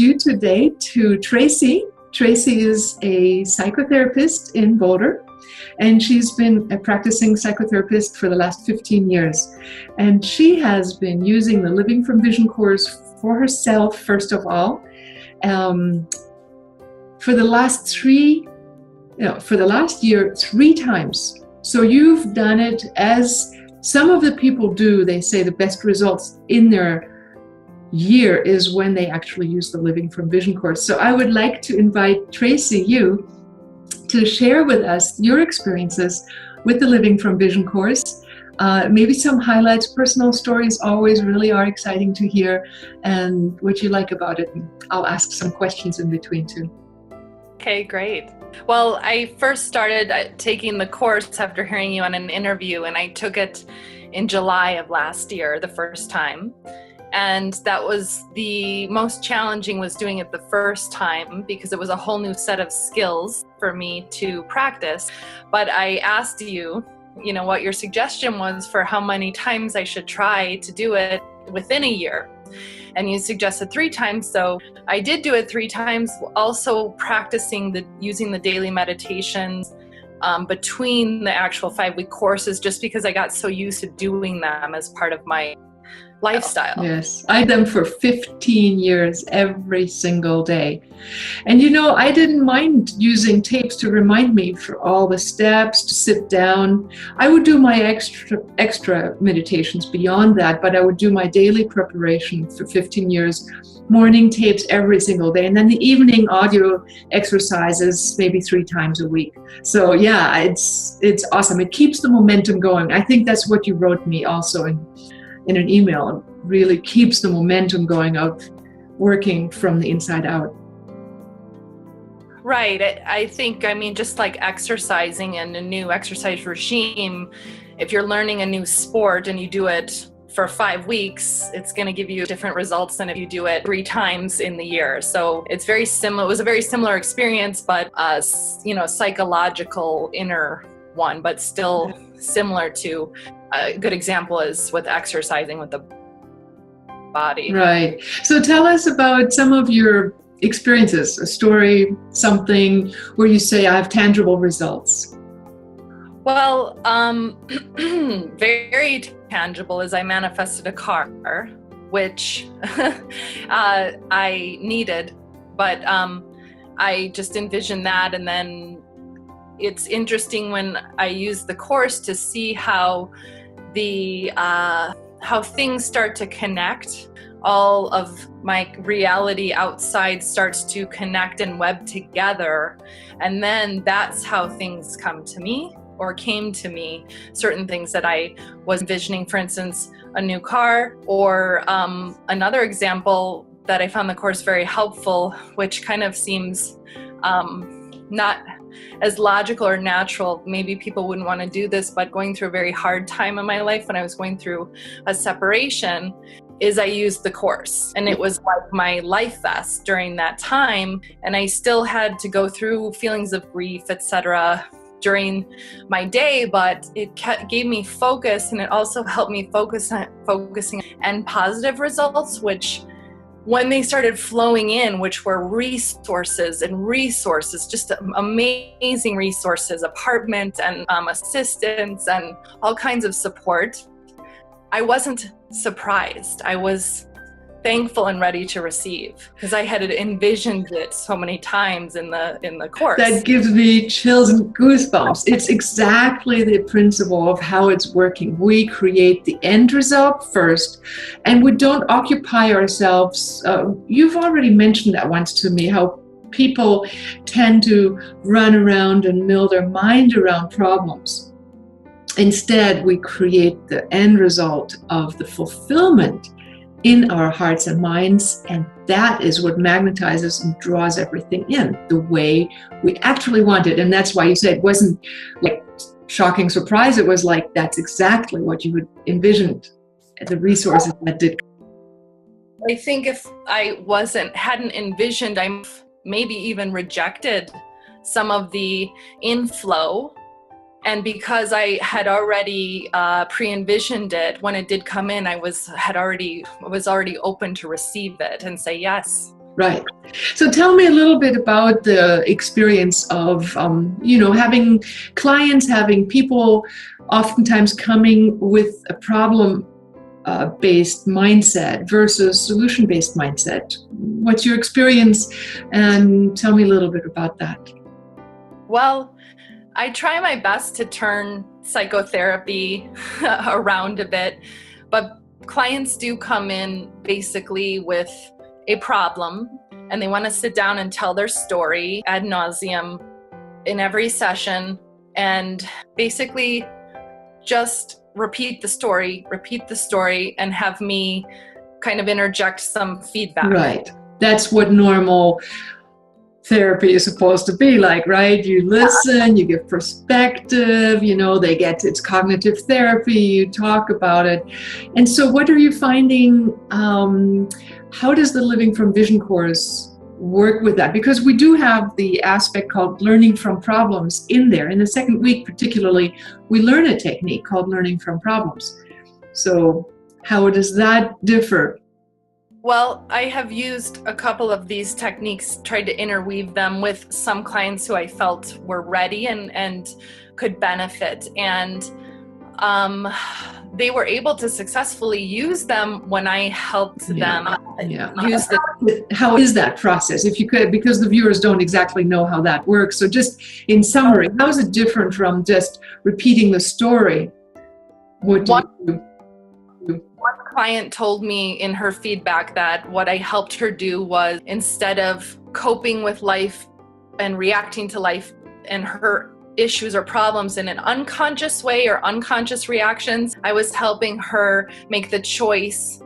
you today to Tracy. Tracy is a psychotherapist in Boulder, and she's been a practicing psychotherapist for the last 15 years. And she has been using the Living from Vision course for herself, first of all, for the last year, 3 times. So you've done it as some of the people do. They say the best results in their year is when they actually use the Living from Vision course. So I would like to invite Tracy, you, to share with us your experiences with the Living from Vision course. Maybe some highlights, personal stories always really are exciting to hear, and what you like about it. I'll ask some questions in between too. Okay, great. Well, I first started taking the course after hearing you on an interview, and I took it in July of last year, the first time. And that was the most challenging, was doing it the first time, because it was a whole new set of skills for me to practice. But I asked you, what your suggestion was for how many times I should try to do it within a year. And you suggested 3 times, so I did do it 3 times, also practicing using the daily meditations between the actual 5-week courses, just because I got so used to doing them as part of my lifestyle. Yes, I did them for 15 years, every single day. And I didn't mind using tapes to remind me for all the steps, to sit down. I would do my extra meditations beyond that, but I would do my daily preparation for 15 years, morning tapes every single day, and then the evening audio exercises maybe 3 times a week. So yeah, it's awesome. It keeps the momentum going. I think that's what you wrote me also in an email. It really keeps the momentum going of working from the inside out. Right. I think, just like exercising and a new exercise regime, if you're learning a new sport and you do it for 5 weeks, it's going to give you different results than if you do it 3 times in the year. So it's very similar. It was a very similar experience, but psychological inner one, but still similar to a good example is with exercising with the body. Right. So tell us about some of your experiences, a story, something where you say, I have tangible results. Well, very tangible is I manifested a car, which I needed, but I just envisioned that. And then it's interesting when I use the course to see how things start to connect. All of my reality outside starts to connect and web together. And then that's how things come to me, or came to me, certain things that I was envisioning, for instance, a new car, or another example that I found the course very helpful, which kind of seems not as logical or natural. Maybe people wouldn't want to do this, but going through a very hard time in my life when I was going through a separation, is I used the course, and it was like my life vest during that time. And I still had to go through feelings of grief, etc., during my day, but it gave me focus, and it also helped me focusing on positive results, which when they started flowing in, which were resources, just amazing resources, apartment and assistance and all kinds of support, I wasn't surprised. I was thankful and ready to receive, because I had envisioned it so many times in the course. That gives me chills and goosebumps. It's exactly the principle of how it's working. We create the end result first, and we don't occupy ourselves. You've already mentioned that once to me, how people tend to run around and mill their mind around problems. Instead, we create the end result of the fulfillment in our hearts and minds, and that is what magnetizes and draws everything in the way we actually want it. And that's why you said it wasn't like shocking surprise. It was like, that's exactly what you had envisioned, the resources that did. I think if I hadn't envisioned, I maybe even rejected some of the inflow. And because I had already pre-envisioned it, when it did come in, I was already open to receive it and say yes. Right. So tell me a little bit about the experience of, having clients, having people oftentimes coming with a problem-based mindset versus solution-based mindset. What's your experience? And tell me a little bit about that. Well, I try my best to turn psychotherapy around a bit, but clients do come in basically with a problem, and they want to sit down and tell their story ad nauseum in every session, and basically just repeat the story, and have me kind of interject some feedback. Right. That's what normal therapy is supposed to be like, right? You listen, you give perspective, it's cognitive therapy, you talk about it. And so what are you finding? How does the Living from Vision course work with that? Because we do have the aspect called learning from problems in there. In the second week, particularly, we learn a technique called learning from problems. So how does that differ? Well, I have used a couple of these techniques, tried to interweave them with some clients who I felt were ready and could benefit. And they were able to successfully use them when I helped them use them. How is that process? If you could, because the viewers don't exactly know how that works. So just in summary, how is it different from just repeating the story? What do you do? One client told me in her feedback that what I helped her do was, instead of coping with life and reacting to life and her issues or problems in an unconscious way or unconscious reactions, I was helping her make the choice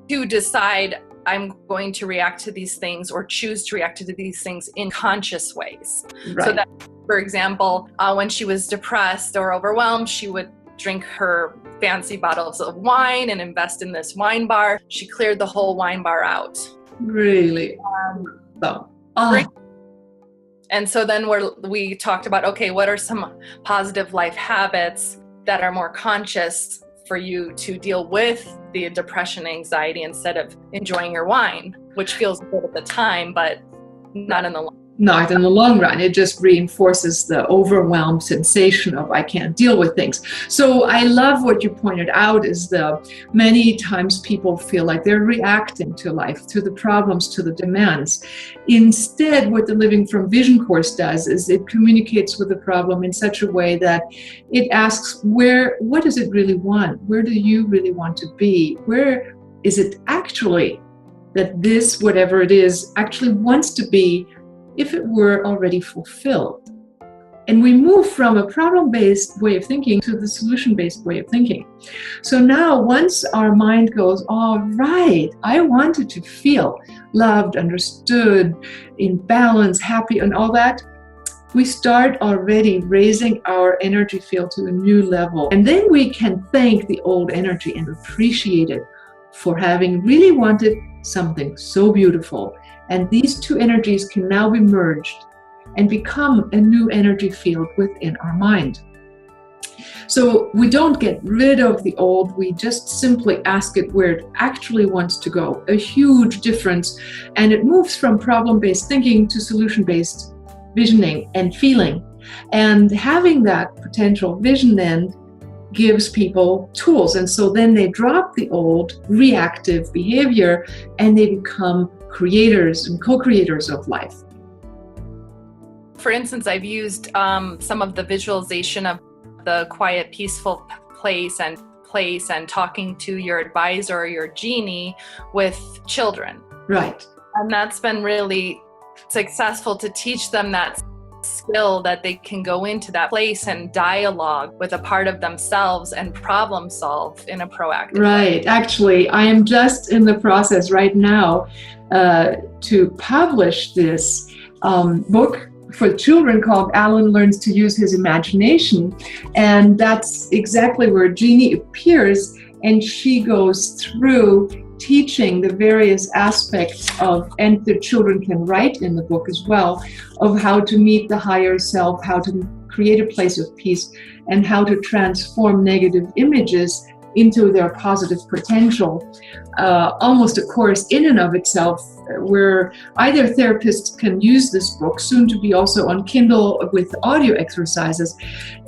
to decide, I'm going to react to these things or choose to react to these things in conscious ways. Right. So that, for example, when she was depressed or overwhelmed, she would drink her fancy bottles of wine and invest in this wine bar. She cleared the whole wine bar out. Really? And so then we talked about, okay, what are some positive life habits that are more conscious for you to deal with the depression, anxiety, instead of enjoying your wine, which feels good at the time, but not in the long run. Not in the long run. It just reinforces the overwhelmed sensation of I can't deal with things. So I love what you pointed out is many times people feel like they're reacting to life, to the problems, to the demands. Instead, what the Living from Vision course does is it communicates with the problem in such a way that it asks, what does it really want? Where do you really want to be? Where is it actually that this, whatever it is, actually wants to be if it were already fulfilled? And we move from a problem-based way of thinking to the solution-based way of thinking. So now once our mind goes, all right, I wanted to feel loved, understood, in balance, happy, and all that, we start already raising our energy field to a new level. And then we can thank the old energy and appreciate it for having really wanted something so beautiful. And these two energies can now be merged and become a new energy field within our mind. So we don't get rid of the old, we just simply ask it where it actually wants to go. A huge difference. And it moves from problem-based thinking to solution-based visioning and feeling. And having that potential vision then gives people tools. And so then they drop the old reactive behavior and they become creators and co-creators of life. For instance, I've used some of the visualization of the quiet, peaceful place and talking to your advisor or your genie with children. Right. And that's been really successful to teach them that skill that they can go into that place and dialogue with a part of themselves and problem solve in a proactive way. Right. Actually, I am just in the process right now to publish this book for children called Alan Learns to Use His Imagination. And that's exactly where Genie appears, and she goes through teaching the various aspects of, and the children can write in the book as well, of how to meet the higher self, how to create a place of peace, and how to transform negative images into their positive potential, almost a course in and of itself, where either therapists can use this book, soon to be also on Kindle with audio exercises,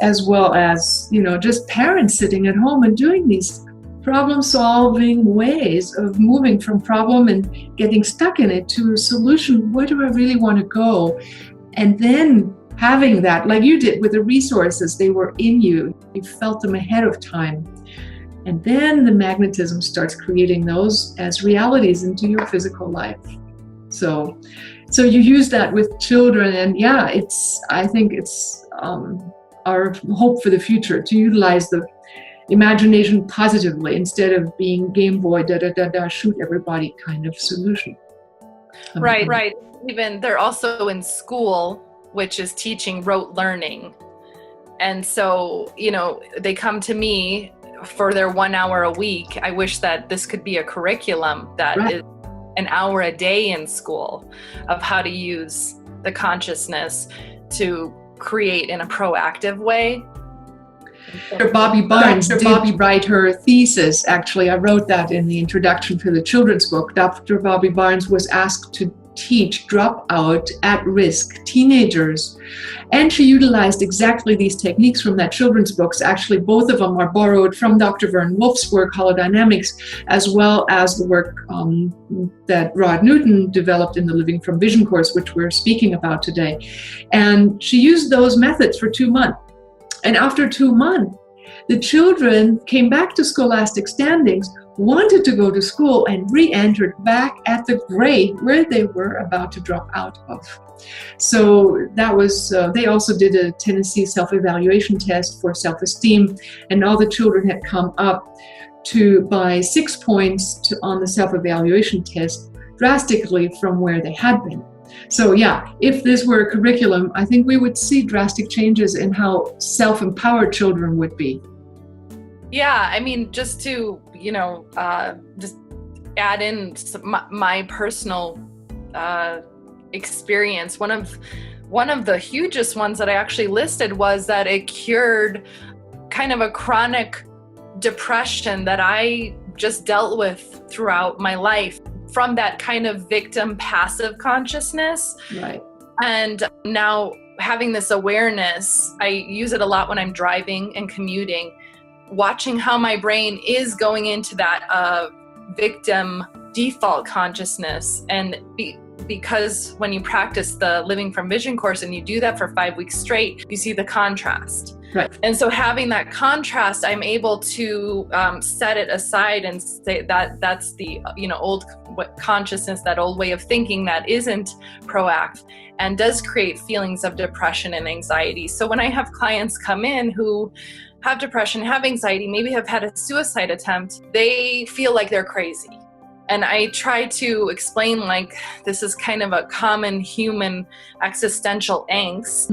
as well as, just parents sitting at home and doing these problem-solving ways of moving from problem and getting stuck in it to a solution. Where do I really want to go? And then having that, like you did with the resources, they were in you. You felt them ahead of time. And then the magnetism starts creating those as realities into your physical life. So you use that with children, and yeah, I think it's our hope for the future to utilize the imagination positively instead of being Game Boy, shoot everybody kind of solution. Right. Even they're also in school, which is teaching rote learning. And so, they come to me for their 1 hour a week. I wish that this could be a curriculum that is an hour a day in school of how to use the consciousness to create in a proactive way. Dr. Bobby Barnes did write her thesis. Actually, I wrote that in the introduction to the children's book. Dr. Bobby Barnes was asked to teach dropout at-risk teenagers, and she utilized exactly these techniques from that children's books. Actually, both of them are borrowed from Dr. Vern Wolf's work, Holodynamics, as well as the work that Rod Newton developed in the Living from Vision course, which we're speaking about today. And she used those methods for 2 months. And after 2 months, the children came back to scholastic standings, wanted to go to school, and re-entered back at the grade where they were about to drop out of. So that was, they also did a Tennessee self-evaluation test for self-esteem, and all the children had come up by 6 points on the self-evaluation test, drastically from where they had been. So yeah, if this were a curriculum, I think we would see drastic changes in how self-empowered children would be. Yeah, I mean, just to, just add in my personal experience, one of the hugest ones that I actually listed was that it cured kind of a chronic depression that I just dealt with throughout my life, from that kind of victim passive consciousness. Right. And now having this awareness, I use it a lot when I'm driving and commuting, watching how my brain is going into that victim default consciousness. And because when you practice the Living from Vision course and you do that for 5 weeks straight, you see the contrast. Right. And so having that contrast, I'm able to set it aside and say that that's the old consciousness, that old way of thinking that isn't proactive and does create feelings of depression and anxiety. So when I have clients come in who have depression, have anxiety, maybe have had a suicide attempt, they feel like they're crazy. And I try to explain, like, this is kind of a common human existential angst.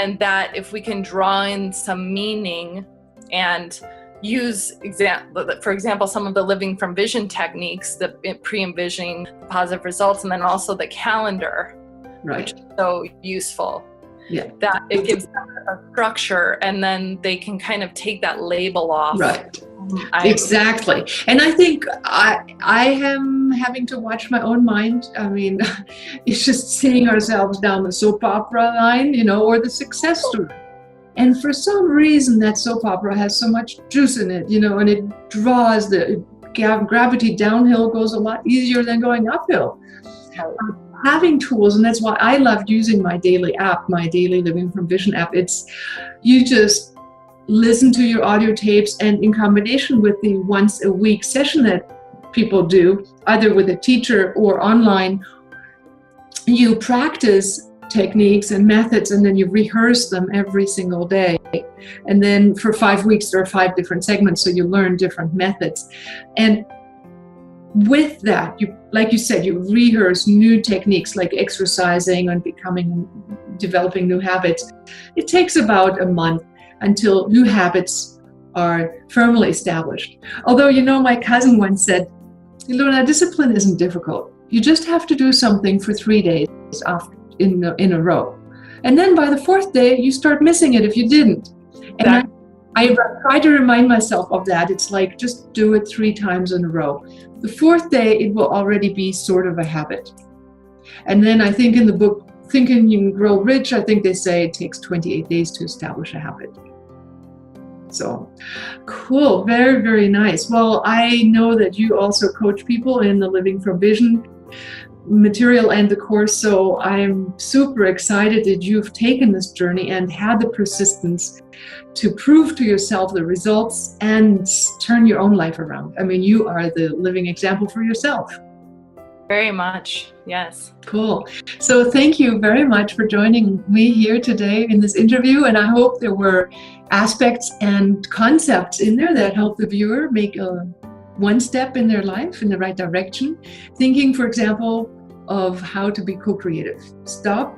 And that if we can draw in some meaning and use, for example, some of the Living from Vision techniques, the pre-envisioning positive results, and then also the calendar, which is so useful. Yeah. That it gives them a structure, and then they can kind of take that label off. Right. Exactly. And I think I am having to watch my own mind. I mean, it's just seeing ourselves down the soap opera line, or the success story. And for some reason, that soap opera has so much juice in it, and it draws the gravity downhill goes a lot easier than going uphill. Having tools, and that's why I loved using my daily app, my daily Living from Vision app. It's, you just listen to your audio tapes, and in combination with the once a week session that people do, either with a teacher or online, you practice techniques and methods, and then you rehearse them every single day. And then for 5 weeks, there are 5 different segments, so you learn different methods. And with that, like you said, you rehearse new techniques like exercising and developing new habits. It takes about a month until new habits are firmly established. Although, my cousin once said, Ilona, discipline isn't difficult. You just have to do something for 3 days in a row. And then by the 4th day, you start missing it if you didn't. And I try to remind myself of that. It's like, just do it 3 times in a row. The 4th day, it will already be sort of a habit. And then I think in the book, Thinking You Can Grow Rich, I think they say it takes 28 days to establish a habit. So cool. Very, very nice. Well, I know that you also coach people in the Living from Vision material and the course. So I'm super excited that you've taken this journey and had the persistence to prove to yourself the results and turn your own life around. I mean, you are the living example for yourself. Very much. Yes. Cool. So thank you very much for joining me here today in this interview. And I hope there were aspects and concepts in there that help the viewer make one step in their life in the right direction. Thinking, for example, of how to be co-creative. Stop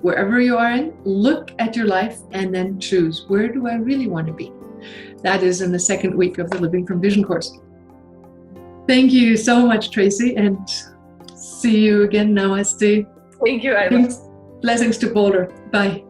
wherever you are in, look at your life, and then choose, where do I really want to be? That is in the 2nd week of the Living from Vision course. Thank you so much, Tracy, and see you again. Namaste. Thank you, Ilona. Blessings to Boulder. Bye.